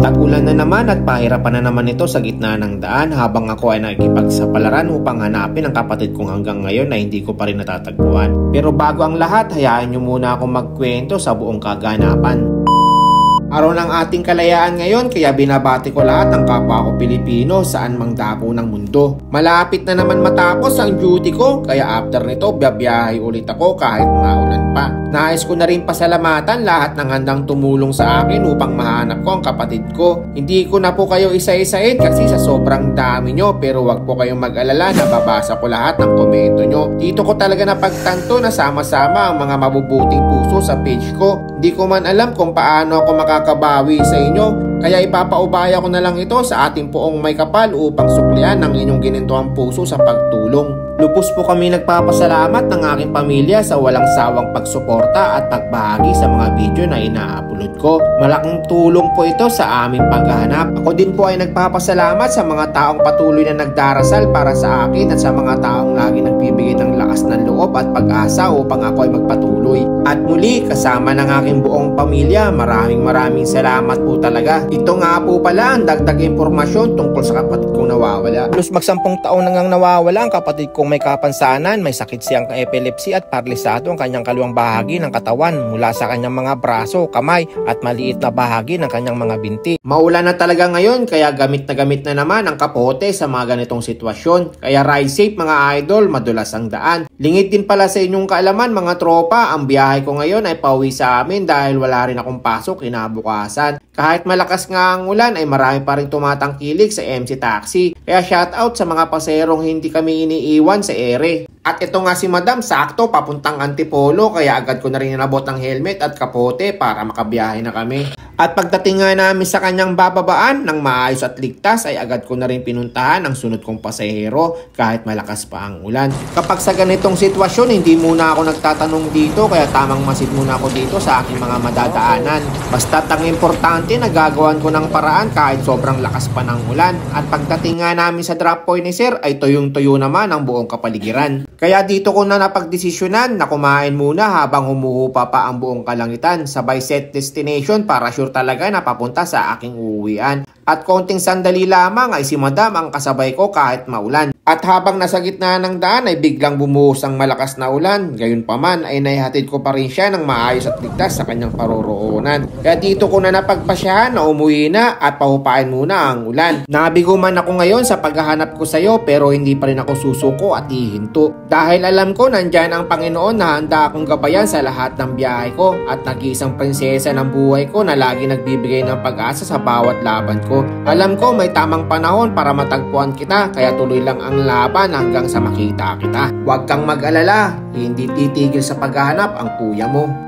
Tag-ulan na naman at pahirapan na naman ito sa gitna ng daan habang ako ay nakikipagsapalaran upang hanapin ang kapatid kong hanggang ngayon na hindi ko pa rin natatagpuan. Pero bago ang lahat, hayaan nyo muna akong magkwento sa buong kaganapan. Araw ng ating kalayaan ngayon kaya binabati ko lahat ng kapwa ko Pilipino saan mang dako ng mundo. Malapit na naman matapos ang duty ko kaya after nito biyabiyahe ulit ako kahit maulan pa. Nais ko na rin pasalamatan lahat ng handang tumulong sa akin upang mahanap ko ang kapatid ko. Hindi ko na po kayo isa-isain kasi sa sobrang dami nyo pero wag po kayong mag-alala na babasa ko lahat ng komento nyo. Dito ko talaga napagtanto na sama-sama ang mga mabubuting puso sa page ko. Hindi ko man alam kung paano ako makakabawi sa inyo. Kaya ipapaubaya ko na lang ito sa ating poong may kapal upang suklian ang inyong ginintuang puso sa pagtulong. Lubos po kami nagpapasalamat ng aking pamilya sa walang sawang pagsuporta at pagbahagi sa mga video na ina-upload ko. Malaking tulong po ito sa aming paghahanap. Ako din po ay nagpapasalamat sa mga taong patuloy na nagdarasal para sa akin at sa mga taong lagi nagbibigay ng lakas ng loob at pag-asa upang ako ay magpatuloy. At muli, kasama ng aking buong pamilya, maraming salamat po talaga. Ito nga po pala ang dagdag impormasyon tungkol sa kapatid kong nawawala. Plus mag-10 taon nang nawawala ang kapatid kong may kapansanan, may sakit siyang epilepsy at paralisado ang kanyang kaliwang bahagi ng katawan mula sa kanyang mga braso, kamay at maliit na bahagi ng kanyang mga binti. Maulan na talaga ngayon kaya gamit na naman ang kapote sa mga ganitong sitwasyon. Kaya ride safe mga idol, madulas ang daan. Lingid din pala sa inyong kaalaman mga tropa, ang biyahe ko ngayon ay pauwi sa amin dahil wala rin akong pasok kinabukasan. Kahit malakas nga ang ulan ay marami pa rin tumatangkilik sa MC Taxi. Kaya shoutout sa mga paserong hindi kami iniiwan sa ere. At ito nga si Madam, sakto papuntang Antipolo kaya agad ko na rin nabot ang helmet at kapote para makabiyahe na kami. At pagdating nga namin sa kanyang bababaan ng maayos at ligtas ay agad ko na rin pinuntahan ang sunod kong pasahero kahit malakas pa ang ulan. Kapag sa ganitong sitwasyon hindi muna ako nagtatanong dito kaya tamang masid muna ako dito sa aking mga madadaanan. Basta't ang importante nagagawan ko ng paraan kahit sobrang lakas pa ng ulan. At pagdating nga namin sa drop point ni Sir ay tuyong-tuyo naman ang buong kapaligiran. Kaya dito ko na napagdesisyonan na kumain muna habang humuhupa pa ang buong kalangitan. Sabay set destination para sure talaga na papunta sa aking uuwian. At konting sandali lamang ay si Madam ang kasabay ko kahit maulan. At habang nasa gitna ng daan ay biglang bumuhos ang malakas na ulan. Gayunpaman ay naihatid ko pa rin siya ng maayos at ligtas sa kanyang paroroonan. Kaya dito ko na napagpasyahan na umuwi na at pahupain muna ang ulan. Nabigo man ako ngayon sa paghahanap ko sa iyo pero hindi pa rin ako susuko at hihinto. Dahil alam ko nandyan ang Panginoon na handa akong gabayan sa lahat ng biyahe ko at nag-iisang prinsesa ng buhay ko na lagi nagbibigay ng pag-asa sa bawat laban ko. Alam ko may tamang panahon para matagpuan kita kaya tuloy lang ang laban hanggang sa makita kita. Huwag kang mag-alala, hindi titigil sa paghahanap ang kuya mo.